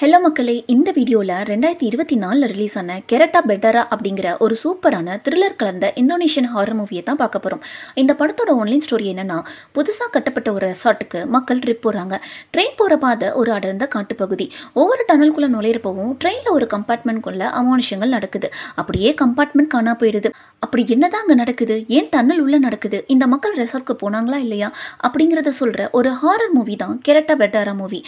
Hello மக்களே, இந்த வீடியோவில் 2024 ரிலீஸ் ஆன கெரட்டா பெட்டரா அப்படிங்கிற ஒரு சூப்பரான த்ரில்லர் கலந்த இந்தோனேஷியன் ஹாரர் மூவியை தான் பார்க்க போகிறோம். இந்த படத்தோட ஒன்லைன் ஸ்டோரி என்னன்னா, புதுசாக கட்டப்பட்ட ஒரு ரெசார்ட்டுக்கு மக்கள் ட்ரிப் போகிறாங்க. ட்ரெயின் போகிற பாதை ஒரு அடர்ந்த காட்டுப்பகுதி. ஒவ்வொரு டனலுக்குள்ளே நுழையிறப்பவும் ட்ரெயினில் ஒரு கம்பார்ட்மெண்ட்குள்ளே அமானுஷங்கள் நடக்குது. அப்படியே கம்பார்ட்மெண்ட் காணா போயிடுது. அப்படி என்னதான் அங்கே நடக்குது, ஏன் டன்னல் உள்ள நடக்குது, இந்த மக்கள் ரெசார்ட்க்கு போனாங்களா இல்லையா அப்படிங்கிறத சொல்கிற ஒரு ஹாரர் மூவி தான் கெரட்டா பெட்டரா மூவி.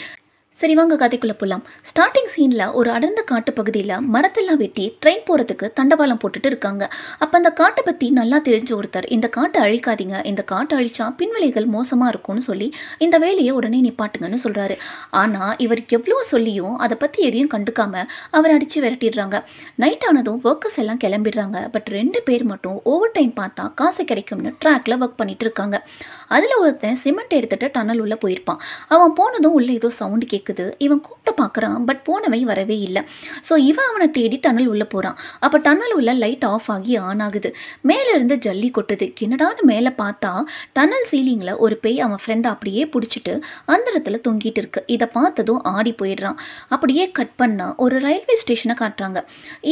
சரி வாங்க கதைக்குள்ளே போகலாம். ஸ்டார்டிங் சீனில் ஒரு அடர்ந்த காட்டு பகுதியில் மரத்தெல்லாம் வெட்டி ட்ரெயின் போகிறதுக்கு தண்டவாளம் போட்டுட்டு இருக்காங்க. அப்போ அந்த காட்டை பற்றி நல்லா தெரிஞ்ச ஒருத்தர், இந்த காட்டை அழிக்காதீங்க, இந்த காட்டை அழிச்சா பின்விளைகள் மோசமாக இருக்கும்னு சொல்லி இந்த வேலையை உடனே நிப்பாட்டுங்கன்னு சொல்கிறாரு. ஆனால் இவர் எவ்வளோ சொல்லியும் அதை பற்றி எதையும் கண்டுக்காம அவர் அடித்து விரட்டிடுறாங்க. நைட் ஆனதும் ஒர்க்கர்ஸ் எல்லாம் கிளம்பிடுறாங்க. பட் 2 பேர் மட்டும் ஓவர் டைம் பார்த்தா காசு கிடைக்கும்னு ட்ராக்ல ஒர்க் பண்ணிட்டு இருக்காங்க. அதில் ஒருத்தன் சிமெண்ட் எடுத்துட்டு டனல் உள்ளே போயிருப்பான். அவன் போனதும் உள்ள ஏதோ சவுண்டு கேட்குது. இவன் கூப்பிட்டு பார்க்குறான். பட் போனவன் வரவே இல்லை. ஸோ இவன் அவனை தேடி டனல் உள்ளே போகிறான். அப்போ டனல் உள்ள லைட் ஆஃப் ஆகி ஆன் ஆகுது. மேலே இருந்து ஜல்லி கொட்டுது. என்னடான்னு மேலே பார்த்தா டனல் சீலிங்கில் ஒரு பேய் அவன் ஃப்ரெண்டை அப்படியே பிடிச்சிட்டு அந்த இடத்துல தொங்கிட்டு இருக்கு. இதை பார்த்ததும் ஆடி போயிடுறான். அப்படியே கட் பண்ணால் ஒரு ரயில்வே ஸ்டேஷனை காட்டுறாங்க.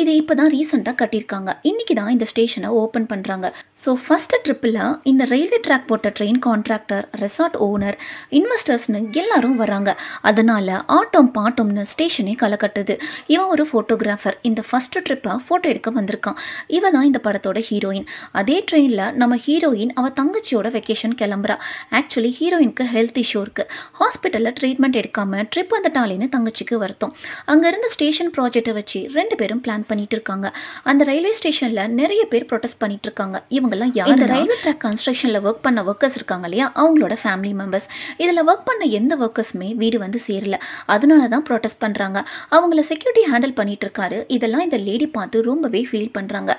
இது இப்போ தான் ரீசெண்டாக கட்டியிருக்காங்க. இன்றைக்கி தான் இந்த ஸ்டேஷனை ஓப்பன் பண்ணுறாங்க. ஸோ ஃபஸ்ட்டு ட்ரிப்பில் இந்த ரயில்வே ட்ராக் போட்ட ட்ரெயின் கான்ட்ராக்டர், ரெசார்ட் ஓனர், இன்வெஸ்டர்ஸ்னு எல்லாரும் வராங்க. அதனால் ஆட்டம் பாட்டம்னு ஸ்டேஷனே களை கட்டுது. இவன் ஒரு ஃபோட்டோகிராஃபர். இந்த ஃபஸ்ட்டு ட்ரிப்பை ஃபோட்டோ எடுக்க வந்திருக்கான். இவன் தான் இந்த படத்தோட ஹீரோயின். அதே ட்ரெயினில் நம்ம ஹீரோயின் அவள் தங்கச்சியோட வெக்கேஷன் கிளம்புறா. ஆக்சுவலி ஹீரோயினுக்கு ஹெல்த் இஷ்யூ இருக்குது. ஹாஸ்பிட்டலில் ட்ரீட்மெண்ட் எடுக்காமல் ட்ரிப் வந்துட்டாலேன்னு தங்கச்சிக்கு வருத்தம். அங்கேருந்து ஸ்டேஷன் ப்ராஜெக்டை வச்சு 2 பேரும் பிளான் பண்ணிட்டு இருக்காங்க. அந்த ரயில்வே ஸ்டேஷனில் நிறைய பேர் ப்ரொடெஸ்ட் பண்ணிட்டு இருக்காங்க. இவங்கெல்லாம் யார்? இந்த ரயில்வே ட்ராக் கன்ஸ்ட்ரக்ஷனில் ஒர்க் பண்ண ஒர்க்கர்ஸ் இருக்காங்க இல்லையா, அவங்களோட ஃபேமிலி மெம்பர்ஸ். இதில் ஒர்க் பண்ண எந்த ஒர்க்கர்ஸுமே வீடு வந்து சேரல. அதனால தான் ப்ரொடெஸ்ட் பண்ணுறாங்க. அவங்கள செக்யூரிட்டி ஹேண்டில் பண்ணிட்டு இருக்காரு. இதெல்லாம் இந்த லேடி பார்த்து ரொம்பவே ஃபீல் பண்ணுறாங்க.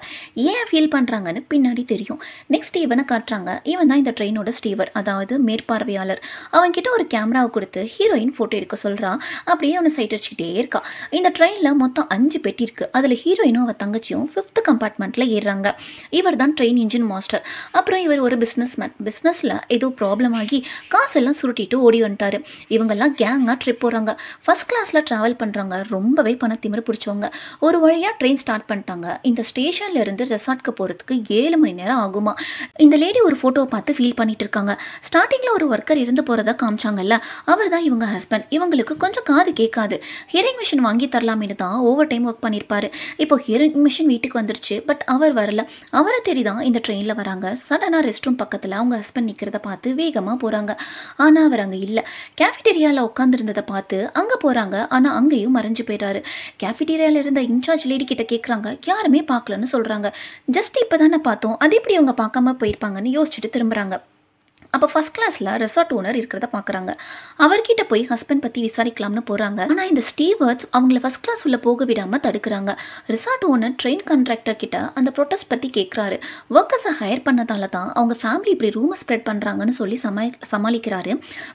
ஏன் ஃபீல் பண்ணுறாங்கன்னு பின்னாடி தெரியும். நெக்ஸ்ட் இவனை காட்டுறாங்க. இவன் தான் இந்த ட்ரெயினோட ஸ்டீவர், அதாவது மேற்பார்வையாளர். அவன்கிட்ட ஒரு கேமராவை கொடுத்து ஹீரோயின் ஃபோட்டோ எடுக்க சொல்கிறான். அப்படியே அவனை சைட் அடிச்சுக்கிட்டே இருக்கா. இந்த ட்ரெயினில் மொத்தம் 5 பெட்டி இருக்குது. அதில் ஹீரோயினும் அவன் தங்கச்சியும் 5th கம்பார்ட்மெண்ட்டில் ஏறுறாங்க. இவர் தான் ட்ரெயின் இன்ஜின் மாஸ்டர். அப்புறம் இவர் ஒரு பிஸ்னஸ்மேன். பிஸ்னஸில் ஏதோ ப்ராப்ளம் ஆகி காசெல்லாம் சுருட்டிட்டு ஓடி வந்துட்டார். இவங்கெல்லாம் கேங்காக ட்ரிப் போகிறாங்க. ஃபர்ஸ்ட் கிளாஸில் ட்ராவல் பண்ணுறாங்க. ரொம்பவே பணத்திமிரு பிடிச்சவங்க. ஒரு வழியாக ட்ரெயின் ஸ்டார்ட் பண்ணிட்டாங்க. இந்த ஸ்டேஷன்ல இருந்து ரெசார்ட்க்கு போகிறதுக்கு 7 மணி நேரம் ஆகுமா. இந்த லேடி ஒரு ஃபோட்டோவை பார்த்து ஃபீல் பண்ணிட்டு இருக்காங்க. ஸ்டார்டிங்கில் ஒரு ஒர்க்கர் இருந்து போகிறதா காமிச்சாங்கல்ல, அவர் தான் இவங்க ஹஸ்பண்ட். இவங்களுக்கு கொஞ்சம் காது கேட்காது. ஹியரிங் மிஷின் வாங்கி தரலாமேனு தான் ஓவர் டைம் ஒர்க் பண்ணியிருப்பாரு. இப்போ ஹியரிங் மிஷின் வீட்டுக்கு வந்துருச்சு. பட் அவர் வரல. அவரை தேடி தான் இந்த ட்ரெயினில் வராங்க. சடனாக ரெஸ்ட் ரூம் பக்கத்தில் அவங்க ஹஸ்பண்ட் நிற்கிறத பார்த்து வேகமாக போகிறாங்க. ஆனால் அவர் அங்கே இல்லை. கேஃபிடேரியாவில் உட்காந்துருந்ததை பார்த்து அங்கே போகிறாங்க. ஆனால் அங்கேயும் மறைஞ்சு போயிட்டாரு. கேஃபிடேரியாவில் இருந்த இன்சார்ஜ் லேடி கிட்ட கேட்குறாங்க. யாருமே பார்க்கலன்னு சொல்கிறாங்க. ஜஸ்ட் இப்போ தானே பார்த்தோம், அது எப்படி அவங்க பார்க்காம போயிருப்பாங்கன்னு யோசிச்சுட்டு திரும்புகிறாங்க. அப்போ ஃபஸ்ட் கிளாஸில் ரெசார்ட் ஓனர் இருக்கிறத பார்க்குறாங்க. அவர்கிட்ட போய் ஹஸ்பண்ட் பற்றி விசாரிக்கலாம்னு போகிறாங்க. ஆனால் இந்த ஸ்டீவர்ட்ஸ் அவங்கள ஃபஸ்ட் கிளாஸ் உள்ள போக விடாமல் தடுக்கிறாங்க. ரெசார்ட் ஓனர் ட்ரெயின் கான்ட்ராக்டர் கிட்ட அந்த ப்ரொட்டஸ்ட் பற்றி கேட்குறாரு. ஒர்க்கர்ஸை ஹையர் பண்ணதால தான் அவங்க ஃபேமிலி இப்படி ரூமர் ஸ்ப்ரெட் பண்ணுறாங்கன்னு சொல்லி சமாளிக்கிறாரு.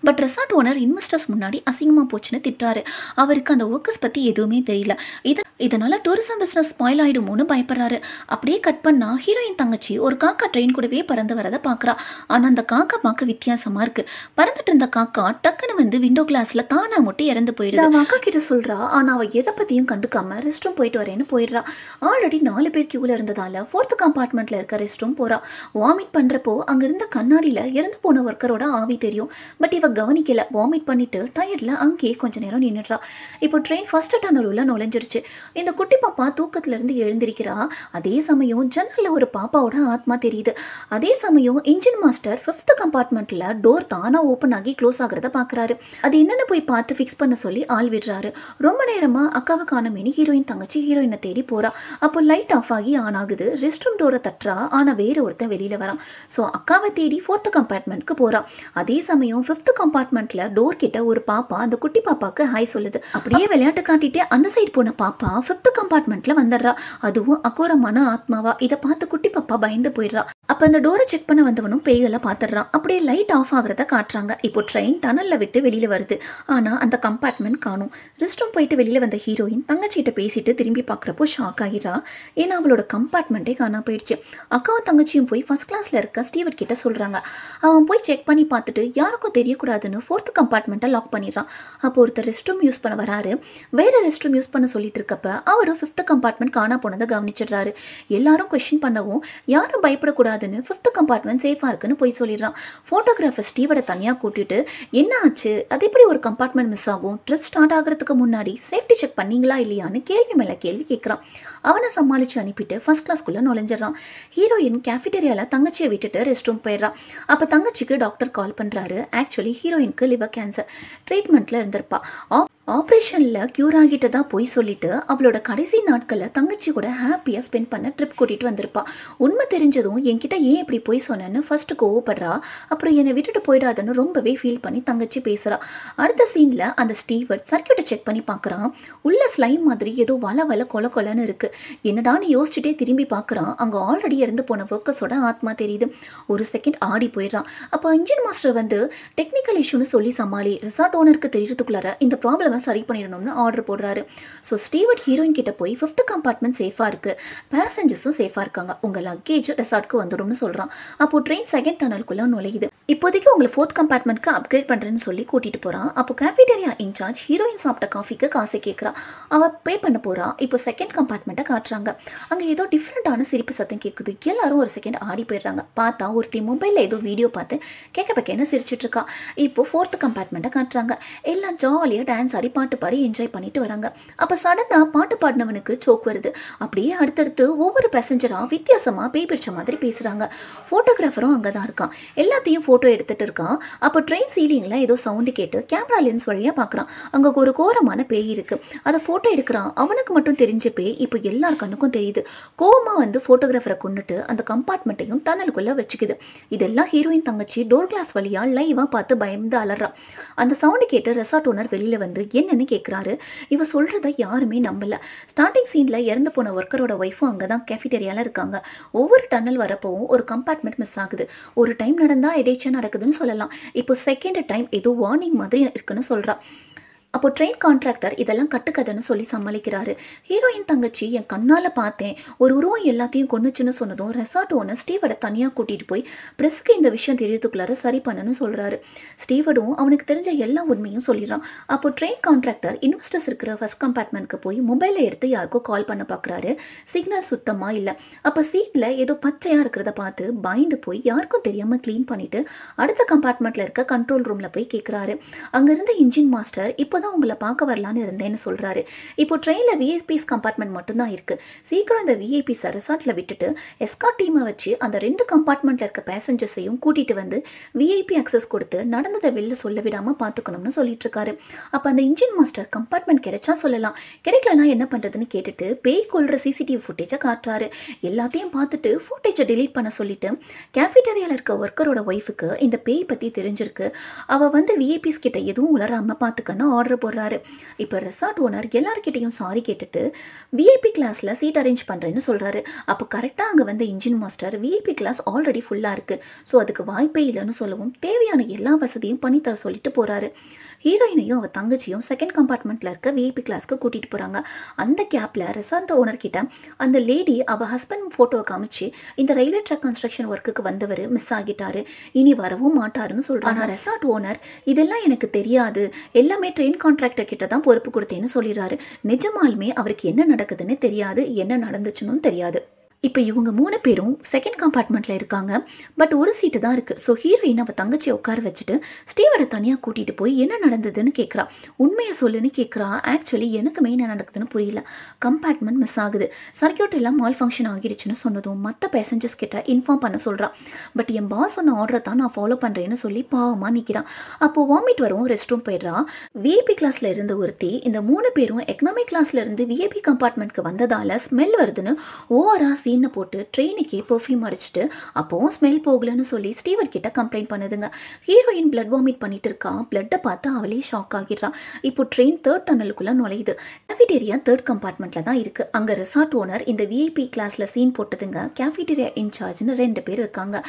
பட் ரெசார்ட் ஓனர் இன்வெஸ்டர்ஸ் முன்னாடி அசிங்கமாக போச்சுன்னு திட்டாரு. அவருக்கு அந்த ஒர்க்கர்ஸ் பற்றி எதுவுமே தெரியல. இதனால் டூரிசம் பிஸ்னஸ் ஸ்பாயில் ஆகிடுமோன்னு பயப்படுறாரு. அப்படியே கட் பண்ணால் ஹீரோயின் தங்கச்சி ஒரு காக்கா ட்ரெயின் கூடவே பறந்து வரதை பார்க்குறா. ஆனால் அந்த காக்கா பார்க்க வித்தியாசமாக இருக்குது. பறந்துட்டு இருந்த காக்கா டக்குன்னு வந்து விண்டோ கிளாஸில் தானா மட்டும் இறந்து போயிடுது. அவன் அக்கா கிட்ட சொல்கிறா. ஆனால் அவள் எதை பற்றியும் கண்டுக்காம ரெஸ்ட் ரூம் போயிட்டு வரேன்னு போயிடுறா. ஆல்ரெடி 4 பேர் கியூவில் இருந்ததால் 4th கம்பார்ட்மெண்ட்டில் இருக்க ரெஸ்ட் ரூம் போகிறா. வாமிட் பண்ணுறப்போ அங்கே இருந்த கண்ணாடியில் இறந்து போன ஒர்க்கரோட ஆவி தெரியும். பட் இவ கவனிக்கல. வாமிட் பண்ணிட்டு டயர்டில் அங்கேயே கொஞ்சம் நேரம் நின்றுடுறா. இப்போ ட்ரெயின் ஃபர்ஸ்ட் டனல் உள்ள நுழைஞ்சிருச்சு. இந்த குட்டி பாப்பா தூக்கத்திலிருந்து எழுந்திருக்கிறா. அதே சமயம் ஜன்னலில் ஒரு பாப்பாவோட ஆத்மா தெரியுது. அதே சமயம் இன்ஜின் மாஸ்டர் 5th கம்பார்ட்மெண்ட்டில் டோர் தானா ஓப்பன் ஆகி க்ளோஸ் ஆகிறத பார்க்குறாரு. அது என்னென்னு போய் பார்த்து ஃபிக்ஸ் பண்ண சொல்லி ஆள் விடுறாரு. ரொம்ப நேரமாக அக்காவை காணமேனு ஹீரோயின் தங்கச்சி ஹீரோயினை தேடி போகிறா. அப்போ லைட் ஆஃப் ஆகி ஆன் ஆகுது. ரெஸ்ட் ரூம் டோரை தட்டுறா. ஆனால் வேறு ஒருத்தன் வெளியில் வரான். ஸோ அக்காவை தேடி 4th கம்பார்ட்மெண்ட்க்கு போகிறா. அதே சமயம் 5th கம்பார்ட்மெண்ட்டில் டோர் கிட்ட ஒரு பாப்பா அந்த குட்டி பாப்பாவுக்கு ஹாய் சொல்லுது. அப்படியே விளையாட்டு காட்டிட்டு அந்த சைடு போன பாப்பா ஃபிஃப்த் கம்பார்ட்மெண்ட்ல வந்துடுறா. அதுவும் அகோரமான ஆத்மாவா. இதை பார்த்து குட்டி பாப்பா பயந்து போயிடுறா. அப்போ அந்த டோரை செக் பண்ண வந்தவனும் பேய்களை பார்த்துடுறான். அப்படியே லைட் ஆஃப் ஆகுறத காட்டுறாங்க. இப்போ ட்ரெயின் டனல்ல விட்டு வெளியில வருது. ஆனால் அந்த கம்பார்ட்மெண்ட் காணும். ரெஸ்ட் ரூம் போயிட்டு வெளியில வந்த ஹீரோயின் தங்கச்சிகிட்ட பேசிட்டு திரும்பி பார்க்குறப்போ ஷாக் ஆகிறா. ஏன்னா அவளோட கம்பார்ட்மெண்ட்டே காணா போயிடுச்சு. அக்காவும் தங்கச்சியும் போய் ஃபர்ஸ்ட் கிளாஸ்ல இருக்க ஸ்டீவர்ட் கிட்ட சொல்றாங்க. அவன் போய் செக் பண்ணி பார்த்துட்டு யாருக்கும் தெரியக்கூடாதுன்னு ஃபோர்த் கம்பார்ட்மெண்ட்டை லாக் பண்ணிடுறான். அப்போ ஒருத்தர் ரெஸ்ட் ரூம் யூஸ் பண்ண வராரு. வேற ரெஸ்ட் ரூம் யூஸ் பண்ண சொல்லிட்டு இருக்கப்ப அவரும் ஃபிஃப்த் கம்பார்ட்மெண்ட் காணா போனதை கவனிச்சிடுறாரு. எல்லாரும் கொஸ்டின் பண்ணவும் யாரும் பயப்படக்கூடாதுன்னு ஃபிஃப்த் கம்பார்ட்மெண்ட் சேஃபா இருக்குன்னு போய் சொல்லிடுறான். போட்டோகிராஃபர் ஸ்டீவரை தனியாக கூட்டிட்டு என்ன ஆச்சு, அது எப்படி ஒரு கம்பார்ட்மெண்ட் மிஸ் ஆகும், ட்ரிப் ஸ்டார்ட் ஆகிறதுக்கு முன்னாடி சேஃப்டி செக் பண்ணீங்களா இல்லையான்னு கேள்வி மேல கேள்வி கேட்குறான். அவனை சமாளிச்சு அனுப்பிட்டு ஃபர்ஸ்ட் கிளாஸ்க்குள்ள நுழைஞ்சிடறான். ஹீரோயின் கேஃபிடேரியால தங்கச்சியை விட்டுட்டு ரெஸ்ட் ரூம் போயிடுறான். அப்போ தங்கச்சிக்கு டாக்டர் கால் பண்றாரு. ஆக்சுவலி ஹீரோயினுக்கு லிவர் கேன்சர் ட்ரீட்மெண்ட்ல இருந்திருப்பா. ஆப்ரேஷனில் க்யூர் ஆகிட்டு தான் போய் சொல்லிட்டு அவளோட கடைசி நாட்களில் தங்கச்சி கூட ஹாப்பியாக ஸ்பெண்ட் பண்ண ட்ரிப் கூட்டிகிட்டு வந்திருப்பா. உண்மை தெரிஞ்சதும் என்கிட்ட ஏன் இப்படி போய் சொன்னேன்னு ஃபர்ஸ்ட்டு கோவப்படுறா. அப்புறம் என்னை விட்டுட்டு போயிடாதுன்னு ரொம்பவே ஃபீல் பண்ணி தங்கச்சி பேசுகிறா. அடுத்த சீனில் அந்த ஸ்டீவர்ட் சர்க்கியூட்டை செக் பண்ணி பார்க்குறான். உள்ள ஸ்லைம் மாதிரி ஏதோ வள கொலன்னு இருக்குது. என்னடான்னு யோசிச்சுட்டே திரும்பி பார்க்குறான். அங்கே ஆல்ரெடி இறந்து போன ஒர்க்கர்ஸோட ஆத்மா தெரியுது. ஒரு செகண்ட் ஆடி போயிடுறான். அப்போ இன்ஜின் மாஸ்டர் வந்து டெக்னிக்கல் இஷ்யூன்னு சொல்லி சமாளி ரிசார்ட் ஓனருக்கு தெரியறதுக்குள்ளார இந்த ப்ராப்ளம் சரி பண்ணிடணும்னு ஆர்டர் போடுறாரு. ஸோ ஸ்டீவர்ட் ஹீரோயின் கிட்ட போய் ஃபிஃப்த் கம்பார்ட்மெண்ட் சேஃபா இருக்கு, பேசஞ்சர்ஸும் சேஃபா இருக்காங்க, உங்க லக்கேஜ் ரெசார்ட்க்கு வந்துடும்னு சொல்றான். அப்போ ட்ரெயின் செகண்ட் டனலுக்குள்ள நுழையுது. இப்போதைக்கு உங்களை ஃபோர்த் கம்பார்ட்மெண்ட்க்கு அப்கிரேட் பண்றேன்னு சொல்லி கூட்டிட்டு போறான். அப்போ கேஃபிடேரியா இன்சார்ஜ் ஹீரோயின் சாப்பிட்ட காஃபிக்கு காசை கேட்கறா. அவ பே பண்ண போறா. இப்போ செகண்ட் கம்பார்ட்மெண்ட்டை காட்டுறாங்க. அங்க ஏதோ டிஃப்ரெண்டான சிரிப்பு சத்தம் கேட்குது. எல்லாரும் ஒரு செகண்ட் ஆடி போயிடுறாங்க. பார்த்தா ஒருத்தி மொபைல்ல ஏதோ வீடியோ பார்த்து கேட்க சிரிச்சிட்டு இருக்கா. இப்போ ஃபோர்த் கம்பார்ட்மெண்ட்டை காட்டுறாங்க. எல்லாம் ஜாலியா டான்ஸ் ஆடி பாட்டு பாடி என்ஜாய் பண்ணிட்டு வராங்க. அப்ப சடனா பாட்டு பாடினவனுக்கு சோக் வருது. அப்படியே அடுத்தடுத்து ஒவ்வொரு பேசஞ்சரா வித்தியாசமா பேய் பிடிச்ச மாதிரி பேசுறாங்க. போட்டோகிராஃபரும் அங்கதான் இருக்கான். எல்லாத்தையும் போட்டோ எடுத்துட்டு இருக்கான். அப்ப ட்ரெயின் சீலிங்ல ஏதோ சவுண்டு கேட்டு கேமரா லென்ஸ் வழியா பாக்குறான். அங்க ஒரு கோரமான பேய் இருக்கு. அதை போட்டோ எடுக்கிறான். அவனுக்கு மட்டும் தெரிஞ்ச பேய் இப்ப எல்லார் கண்ணுக்கும் தெரியுது. கோவமா வந்து போட்டோகிராஃபரை கொண்டுட்டு அந்த கம்பார்ட்மெண்ட்டையும் டனலுக்குள்ள வச்சுக்குது. இதெல்லாம் ஹீரோயின் தங்கச்சி டோர் கிளாஸ் வழியா லைவா பார்த்து பயந்து அலறான். அந்த சவுண்டு கேட்டு ரெசார்ட் ஓனர் வெளியில வந்து என்னன்னு கேட்குறாரு. இவ சொல்றத யாருமே நம்பல. ஸ்டார்டிங் சீன்ல இறந்து போன ஒர்க்கரோட ஒய்ஃபும் அங்கதான் கேஃபிடேரியால இருக்காங்க. ஒவ்வொரு டன்னல் வரப்பவும் ஒரு கம்பார்ட்மெண்ட் மிஸ் ஆகுது. ஒரு டைம் நடந்தா எதேச்சா நடக்குதுன்னு சொல்லலாம். இப்போ செகண்ட் டைம் ஏதோ வார்னிங் மாதிரி இருக்குன்னு சொல்றா. அப்போ ட்ரெயின் கான்ட்ராக்டர் இதெல்லாம் கட்டுக்கதைன்னு சொல்லி சமாளிக்கிறாரு. ஹீரோயின் தங்கச்சி என் கண்ணால பார்த்தேன், ஒரு உருவம் எல்லாத்தையும் கொன்னுச்சுன்னு சொன்னதும் ரெசார்ட் ஓனர் ஸ்டீவர்டை தனியாக கூட்டிட்டு போய் பிரஸ்க்கு இந்த விஷயம் தெரியறதுக்குள்ளார சரி பண்ணணும்னு சொல்றாரு. ஸ்டீவர்டும் அவனுக்கு தெரிஞ்ச எல்லா உண்மையும் சொல்லிடுறான். அப்போ ட்ரெயின் கான்ட்ராக்டர் இன்வெஸ்டர்ஸ் இருக்கிற ஃபர்ஸ்ட் கம்பார்ட்மெண்ட்க்கு போய் மொபைலை எடுத்து யாருக்கோ கால் பண்ண பார்க்குறாரு. சிக்னல் சுத்தமா இல்லை. அப்போ சீட்ல ஏதோ பச்சையா இருக்கிறத பார்த்து பயந்து போய் யாருக்கும் தெரியாம கிளீன் பண்ணிட்டு அடுத்த கம்பார்ட்மெண்ட்ல இருக்க கண்ட்ரோல் ரூம்ல போய் கேட்குறாரு. அங்க இருந்த இன்ஜின் மாஸ்டர் இப்போ உங்களை பார்க்க வரலான்னு இருந்தேன்னு சொல்றாரு. இப்போ ட்ரெயின்ல விஐபிஸ் கம்பார்ட்மெண்ட் மட்டும்தான் இருக்கு. சீக்கிரம் இந்த விஐபிஸ் ரெசார்ட்ல விட்டுட்டு எஸ்கார்ட் டீமை வச்சு அந்த 2 கம்பார்ட்மெண்ட்ல இருக்க பேசஞ்சர்ஸையும் கூட்டிட்டு வந்து விஐபி அக்சஸ் கொடுத்து நடந்ததை வெளில சொல்ல விடாம பாத்துக்கணும்னு சொல்லிட்டு இருக்காரு. அப்ப அந்த இன்ஜின் மாஸ்டர் கம்பார்ட்மெண்ட் கிடைச்சா சொல்லலாம், கிடைக்கலனா என்ன பண்றதுன்னு கேட்டுட்டு பேய் கொள்ற சிசிடிவி ஃபுட்டேஜை காட்டுறாரு. எல்லாத்தையும் பார்த்துட்டு ஃபுட்டேஜை டிலீட் பண்ண சொல்லிட்டு கேஃபிடேரியால இருக்க ஒர்க்கரோட ஒய்ஃபுக்கு இந்த பேய் பத்தி தெரிஞ்சிருக்கு. அவ வந்து விஐபிஸ் கிட்ட எதுவும் உளராம பாத்துக்கன்னு ஆர்டர் போடுறாரு. இப்போ ரெசார்ட் ஓனர் எல்லார்கிட்டையும் சாரி கேட்டுட்டு விஐபி கிளாஸ்ல சீட் அரேஞ்ச் பண்றேன்னு சொல்றாரு. அப்போ கரெக்டா அங்க வந்து engine master VIP class already ஃபுல்லா இருக்கு, ஸோ அதுக்கு வாய்ப்பே இல்லைன்னு சொல்லவும் தேவையான எல்லா வசதியும் பண்ணி தர சொல்லிட்டு போறாரு. ஹீரோயினையும் அவ தங்கச்சியும் செகண்ட் கம்பார்ட்மெண்ட்ல இருக்க விஐபி கிளாஸ்க்கு கூட்டிட்டு போறாங்க. அந்த கேப்ல ரெசார்ட் ஓனர் கிட்ட அந்த லேடி அவ ஹஸ்பண்ட் போட்டோவை காமிச்சு இந்த ரயில்வே ட்ராக் கன்ஸ்ட்ரக்ஷன் ஒர்க்குக்கு வந்தவர் மிஸ் ஆகிட்டாரு, இனி வரவும் மாட்டாருன்னு சொல்றாங்க. ஆனா ரெசார்ட் ஓனர் இதெல்லாம் எனக்கு தெரியாது, எல்லாமே ட்ரெயின் கான்ட்ராக்டர் கிட்ட தான் பொறுப்பு கொடுத்தேன்னு சொல்லிடுறாரு. நிஜமாலுமே அவருக்கு என்ன நடக்குதுன்னு தெரியாது, என்ன நடந்துச்சுன்னு தெரியாது. இப்போ இவங்க 3 பேரும் செகண்ட் கம்பார்ட்மெண்ட்டில் இருக்காங்க. பட் ஒரு சீட்டு தான் இருக்குது. ஸோ ஹீரோயின் அவள் தங்கச்சியை உட்கார வச்சுட்டு ஸ்டீவரை தனியாக கூட்டிகிட்டு போய் என்ன நடந்ததுன்னு கேட்குறா. உண்மையை சொல்லுன்னு கேட்குறா. ஆக்சுவலி எனக்குமே என்ன நடக்குதுன்னு புரியல, கம்பார்ட்மெண்ட் மிஸ் ஆகுது, சர்க்கியூட் எல்லாம் மால் ஃபங்க்ஷன் ஆகிடுச்சுன்னு சொன்னதும் மற்ற பேசஞ்சர்ஸ் கிட்ட இன்ஃபார்ம் பண்ண சொல்கிறான். பட் என் பாஸ் சொன்ன ஆர்டரை தான் நான் ஃபாலோ பண்ணுறேன்னு சொல்லி பாவமாக நிற்கிறான். அப்போது வாமிட் வரும், ரெஸ்ட் ரூம் போயிடுறா. விஐபி கிளாஸில் இருந்த ஒருத்தி இந்த 3 பேரும் எக்கனாமிக் கிளாஸில் இருந்து விஐபி கம்பார்ட்மெண்ட்க்கு வந்ததால் ஸ்மெல் வருதுன்னு ஓஆரா சீனை போட்டு ட்ரெயினுக்கே பெர்ஃப்யூம் அடிச்சுட்டு அப்போவும் ஸ்மெல் போகலன்னு சொல்லி ஸ்டீவர்ட் கிட்ட கம்ப்ளைண்ட் பண்ணுதுங்க. ஹீரோயின் பிளட் வாமிட் பண்ணிட்டு இருக்கா. பிளட்டை பார்த்து அவளே ஷாக் ஆகிடுறா. இப்போ ட்ரெயின் 3rd டனலுக்குள்ள நுழையுது. கேஃபிடேரியா 3rd கம்பார்ட்மெண்ட்ல தான் இருக்கு. அங்க ரெசார்ட் ஓனர் இந்த விஐபி கிளாஸ்ல சீன் போட்டதுங்க. கேஃபிடேரியா இன்சார்ஜ்னு 2 பேர் இருக்காங்க.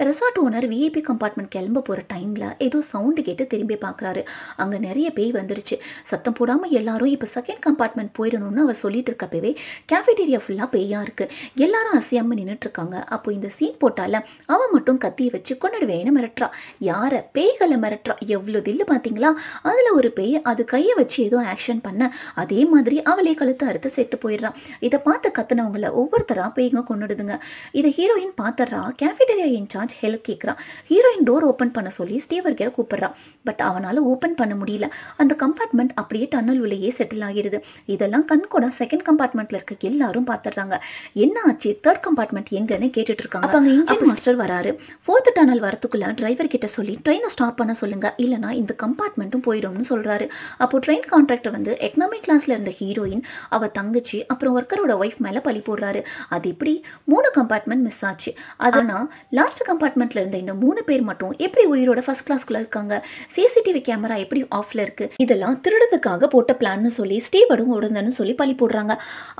ரெசார்ட் ஓனர் விஐபி கம்பார்ட்மெண்ட் கிளம்ப போற டைம்ல ஏதோ சவுண்டு கேட்டு திரும்பி பார்க்குறாரு. அங்க நிறைய பேய் வந்துருச்சு. சத்தம் போடாம எல்லாரும் இப்போ 2nd கம்பார்ட்மெண்ட் போயிடணும்னு அவர் சொல்லிட்டு இருக்கப்பவே கேஃபிடேரியா ஃபுல்லா பேயா இருக்கு. எல்லாரும் அசையாம நின்றுட்டு இருக்காங்க. அப்போ இந்த சீன் போட்டால அவன் மட்டும் கத்தியை வச்சு கொண்டுடுவேன்னு மிரட்டுறா. யார? பேய்களை மிரட்டுறா. எவ்வளோ தில்லு பார்த்தீங்களா? அதுல ஒரு பேய் அது கையை வச்சு ஏதோ ஆக்ஷன் பண்ண அதே மாதிரி அவளே கழுத்து அறுத்து செத்து போயிடுறான். இதை பார்த்து கத்துனவங்கள ஒவ்வொருத்தரா பேய்ங்க கொண்டுடுதுங்க. இதை ஹீரோயின் பார்த்துறா. கேஃபிடேரியா இன்சார்ஜ் ஹெல்ப் கேட்குறான். ஹீரோயின் டோர் ஓப்பன் பண்ண சொல்லி ஸ்டீவர் கிட்ட கூப்பிடுறான். பட் அவனால ஓப்பன் பண்ண முடியல. அந்த கம்பார்ட்மெண்ட் அப்படியே டன்னல் உள்ளேயே செட்டில் ஆகிடுது. இதெல்லாம் கண் கூட 2nd கம்பார்ட்மெண்ட்ல இருக்க எல்லாரும் பார்த்துடுறாங்க. என்ன ஆச்சு? 3rd கம்பார்ட்மெண்ட் எங்கன்னு கேட்டுட்டு இருக்காங்க. அப்ப அங்க இன்ஜின் மாஸ்டர் வராரு. 4th டனல் வரத்துக்குள்ள டிரைவர் கிட்ட சொல்லி ட்ரெயினை ஸ்டாப் பண்ண சொல்லுங்க, இல்லனா இந்த கம்பார்ட்மெண்ட்டும் போயிடும்னு சொல்றாரு. அப்போ ட்ரெயின் கான்ட்ராக்டர் வந்து எக்கனாமிக் கிளாஸ்ல இருந்த ஹீரோயின், அவ தங்கச்சி, அப்புறம் ஒர்க்கரோட ஒய்ஃப் மேல பழி போடுறாரு. அது இப்படி 3 கம்பார்ட்மெண்ட் மிஸ் ஆச்சு. அதனா லாஸ்ட் கம்பார்ட்மெண்ட்ல இருந்த இந்த 3 பேர் மட்டும் எப்படி உயிரோட ஃபர்ஸ்ட் கிளாஸ்க்குள்ள இருக்காங்க? சிசிடிவி கேமரா எப்படி ஆஃப்ல இருக்கு? இதெல்லாம் திருடுறதுக்காக போட்ட பிளான்னு சொல்லி ஸ்டீவர்டும் உடந்தன்னு சொல்லி பழி போடுறாங்க.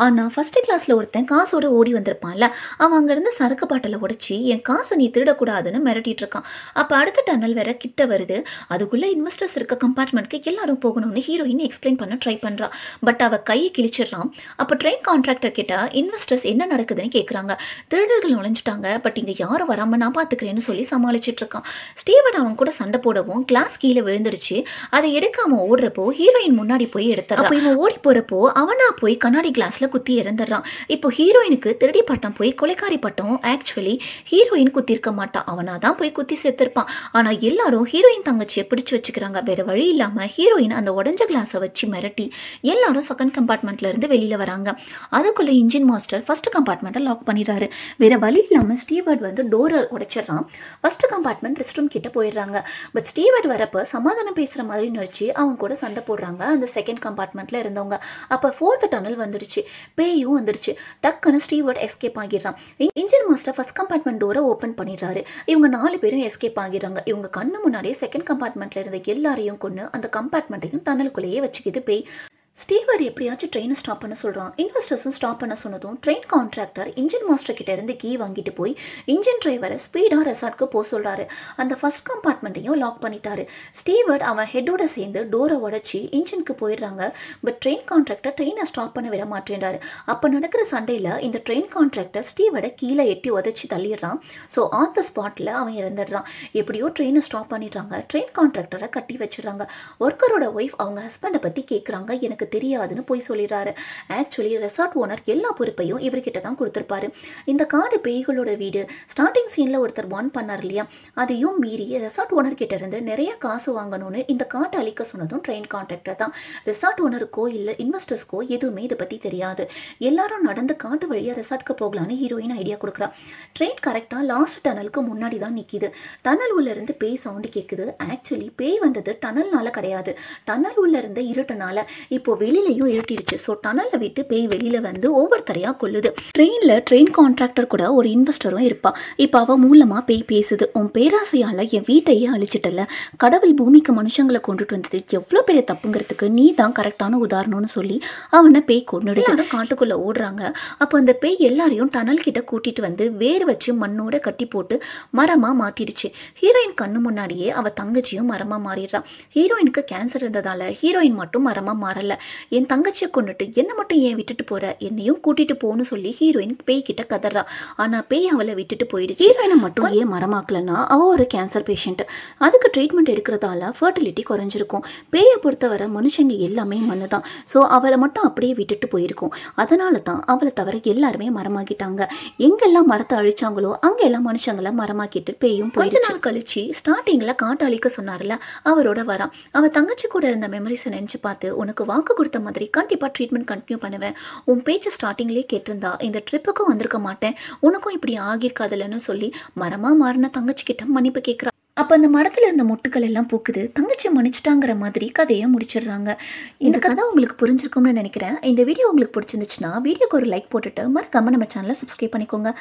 ஆனா ஃபர்ஸ்ட் கிளாஸ்ல ஒருத்தன் காசோட ஓடி வந்திருப்பான்ல, அவன் அங்க இருந்து சரக்கு பாட்டில உடைச்சி என் காசை நீ திருடக்கூடாதுன்னு மிரட்டிட்டு இருக்கான். அப்ப அடுத்த டன்னல் வேற கிட்ட வருது. அதுக்குள்ள இன்வெஸ்டர்ஸ் இருக்க கம்பார்ட்மெண்ட்க்கு எல்லாரும் போகணும்னு ஹீரோயின் எக்ஸ்பிளைன் பண்ண ட்ரை பண்றா. பட் அவ கையை கிழிச்சிடறான். அப்ப ட்ரெயின் கான்ட்ராக்டர் கிட்ட இன்வெஸ்டர்ஸ் என்ன நடக்குதுன்னு கேட்கறாங்க. திருடர்கள் நுழைஞ்சிட்டாங்க, பட் இங்க யாரும் வராம நான் பாத்துக்கிறேன்னு சொல்லி சமாளிச்சுட்டு இருக்கான். ஸ்டீவர்ட் அவன் கூட சண்டை போடவும் கிளாஸ் கீழே விழுந்துருச்சு. அதை எடுக்காம ஓடுறப்போ ஹீரோயின் முன்னாடி போய் எடுத்துறான். அப்ப இவன் ஓடி போறப்போ அவனா போய் கண்ணாடி கிளாஸ்ல குத்தி இறந்துடுறான். இப்போ ஹீரோயினுக்கு திருடி பட்டம் போய் கொலைக்காரி பட்டம் ஆக்சுவலி ஹீரோயின் குத்தி இருக்க மாட்டான், அவனா தான் போய் குத்தி செத்துருப்பான். ஆனா எல்லாரும் ஹீரோயின் தங்கச்சியை பிடிச்சு வச்சுக்கிறாங்க. வேற வழி இல்லாம ஹீரோயின் அந்த உடஞ்ச கிளாஸை வச்சு மிரட்டி எல்லாரும் 2nd கம்பார்ட்மெண்ட்ல இருந்து வெளியில வராங்க. அதுக்குள்ள இன்ஜின் மாஸ்டர் 1st கம்பார்ட்மெண்ட்டை லாக் பண்ணிடுறாரு. வேற வழி இல்லாம ஸ்டீவர்ட் வந்து டோரை உடைச்சிடறான். 1st கம்பார்ட்மெண்ட் ரெஸ்ட் ரூம் கிட்ட போயிடுறாங்க. பட் ஸ்டீவர்ட் வரப்ப சமாதானம் பேசுற மாதிரி நடிச்சு அவங்க கூட சண்டை போடுறாங்க அந்த 2nd கம்பார்ட்மெண்ட்ல இருந்தவங்க. அப்ப 4th டனல் வந்துருச்சு. பேயும் வந்துருச்சு. டக்குன்னு ஸ்டீவர்ட் எஸ்கேப் ஆகிடுறான். இன்ஜின் மாஸ்டர் 1st கம்பார்ட்மெண்ட் டோரை ஓப்பன் பண்ணிடுறாரு. இவங்க 4 பேரும் எஸ்கேப் ஆகிடுறாங்க. இவங்க கண்ணு முன்னாடியே 2nd கம்பார்ட்மெண்ட்ல இருந்த எல்லாரையும் கொண்டு அந்த கம்பார்ட்மெண்ட்டையும் டனலுக்குள்ளேயே வச்சுக்கிது பேய். ஸ்டீவர்ட் எப்படியாச்சும் ட்ரெயினை ஸ்டாப் பண்ண சொல்கிறான். இன்வெஸ்டர்ஸும் ஸ்டாப் பண்ண சொன்னதும் ட்ரெயின் கான்ட்ராக்டர் இன்ஜின் மாஸ்டர் கிட்ட இருந்து கீ வாங்கிட்டு போய் இன்ஜின் டிரைவரை ஸ்பீடாக ரெசார்ட்க்கு போக சொல்கிறாரு. அந்த 1st கம்பார்ட்மெண்ட்டையும் லாக் பண்ணிட்டாரு. ஸ்டீவர்ட் அவன் ஹெட்டோட சேர்ந்து டோரை உடச்சி இன்ஜினுக்கு போயிடுறாங்க. பட் ட்ரெயின் கான்ட்ராக்டர் ட்ரெயினை ஸ்டாப் பண்ண விட மாட்டேன்றாரு. அப்போ நடக்கிற சண்டையில் இந்த ட்ரெயின் கான்ட்ராக்டர் ஸ்டீவர்டை கீழே எட்டி உதச்சி தள்ளிடுறான். ஸோ ஆன் த ஸ்பாட்டில் அவன் இறந்துடுறான். எப்படியோ ட்ரெயினை ஸ்டாப் பண்ணிடுறாங்க. ட்ரெயின் கான்ட்ராக்டரை கட்டி வச்சிடறாங்க. ஒர்க்கரோட ஒய்ஃப் அவங்க ஹஸ்பண்டை பற்றி கேட்குறாங்க. எனக்கு தெரியாதுன்னு போய் சொல்லிடுறாரு. ஆக்சுவலி ரெசார்ட் ஓனர் எல்லா பொறுப்பையும் இவர்கிட்ட தான் கொடுத்துருப்பாரு. இந்த காடு பேய்களோட வீடு ஸ்டார்டிங் சீன்ல ஒருத்தர் வார்ன் பண்ணார் இல்லையா, அதையும் மீறி ரெசார்ட் ஓனர் கிட்ட இருந்து நிறைய காசு வாங்கணும்னு இந்த காட்டை அழிக்க சொன்னதும் ட்ரெயின் கான்ட்ராக்டர் தான். ரெசார்ட் ஓனருக்கோ இல்லை இன்வெஸ்டர்ஸ்க்கோ எதுவுமே இதை பற்றி தெரியாது. எல்லாரும் நடந்து காட்டு வழியாக ரெசார்ட்க்கு போகலான்னு ஹீரோயின் ஐடியா கொடுக்குறா. ட்ரெயின் கரெக்டாக லாஸ்ட் டனலுக்கு முன்னாடி தான் நிற்கிது. டனல் உள்ள இருந்து பேய் சவுண்டு கேட்குது. ஆக்சுவலி பேய் வந்தது டனல்னால கிடையாது, டனல் உள்ள இருந்த இருட்டுனால. இப்போ வெளியிலையும் இருட்டிடுச்சு. ஸோ டனலை விட்டு பேய் வெளியில வந்து ஒவ்வொருத்தரையா கொல்லுது. ட்ரெயின் கான்ட்ராக்டர் கூட ஒரு இன்வெஸ்டரும் இருப்பா. இப்போ அவ மூலமா பேய் பேசுது. உன் பேராசையால என் வீட்டையே அழிச்சிட்டல, கடவுள் பூமிக்கு மனுஷங்களை கொண்டுட்டு வந்தது எவ்வளோ பெரிய தப்புங்கிறதுக்கு நீ தான் கரெக்டான உதாரணம்னு சொல்லி அவனை பேய் கொண்டுடுது. காட்டுக்குள்ள ஓடுறாங்க. அப்போ அந்த பேய் எல்லாரையும் டனல் கிட்ட கூட்டிட்டு வந்து வேர் வச்சு மண்ணோட கட்டி போட்டு மரமா மாத்திடுச்சு. ஹீரோயின் கண்ணு முன்னாடியே அவ தங்கச்சியும் மரமா மாறிடுறான். ஹீரோயினுக்கு கேன்சர் இருந்ததால ஹீரோயின் மட்டும் மரமா மாறல. என் தங்கச்சியை கொண்டுட்டு என்ன மட்டும் ஏன் விட்டுட்டு போற, என்னையும் கூட்டிட்டு போன்னு சொல்லி ஹீரோயின் பேய் கிட்ட கதறா. ஆனா பேய் அவளை விட்டுட்டு போயிடுச்சு. ஹீரோயினை மட்டும் ஏன் மரமாக்கலன்னா அவ ஒரு கேன்சர் பேஷண்ட், அதுக்கு ட்ரீட்மெண்ட் எடுக்கிறதால ஃபர்டிலிட்டி குறைஞ்சிருக்கும். பேயை பொறுத்தவரை மனுஷங்க எல்லாமே மண்ணு தான். ஸோ அவளை மட்டும் அப்படியே விட்டுட்டு போயிருக்கும். அதனால தான் அவளை தவிர எல்லாருமே மரமாக்கிட்டாங்க. எங்கெல்லாம் மரத்தை அழிச்சாங்களோ அங்கெல்லாம் மனுஷங்களை மரமாக்கிட்டு பேயும் கொஞ்ச நாள் கழிச்சு ஸ்டார்டிங்ல காட்டு அழிக்க சொன்னார்ல அவரோட வரான். அவ தங்கச்சி கூட இருந்த மெமரிஸை நினைச்சு பார்த்து உனக்கு வாக்கு கொடுத்த மாதிரி கண்டிப்பா ட்ரீட்மெண்ட் கண்டினியூ பண்ணுவேன், உன் பேச்சை ஸ்டார்டிங்லேயே கேட்டிருந்தா இந்த ட்ரிப்புக்கும் வந்திருக்க மாட்டேன், உனக்கும் இப்படி ஆகியிருக்காதுலன்னு சொல்லி மரமா மாறின தங்கச்சி கிட்ட மன்னிப்பு கேட்குறா. அப்போ அந்த மரத்தில் இருந்த மொட்டுக்கள் எல்லாம் பூக்குது, தங்கச்சி மன்னிச்சிட்டாங்கிற மாதிரி கதையை முடிச்சிடுறாங்க. இந்த கதை உங்களுக்கு புரிஞ்சிருக்கும்னு நினைக்கிறேன். இந்த வீடியோ உங்களுக்கு பிடிச்சிருந்துச்சுன்னா வீடியோக்கு ஒரு லைக் போட்டுட்டு மறக்காம நம்ம சேனலை சப்ஸ்கிரைப் பண்ணிக்கோங்க.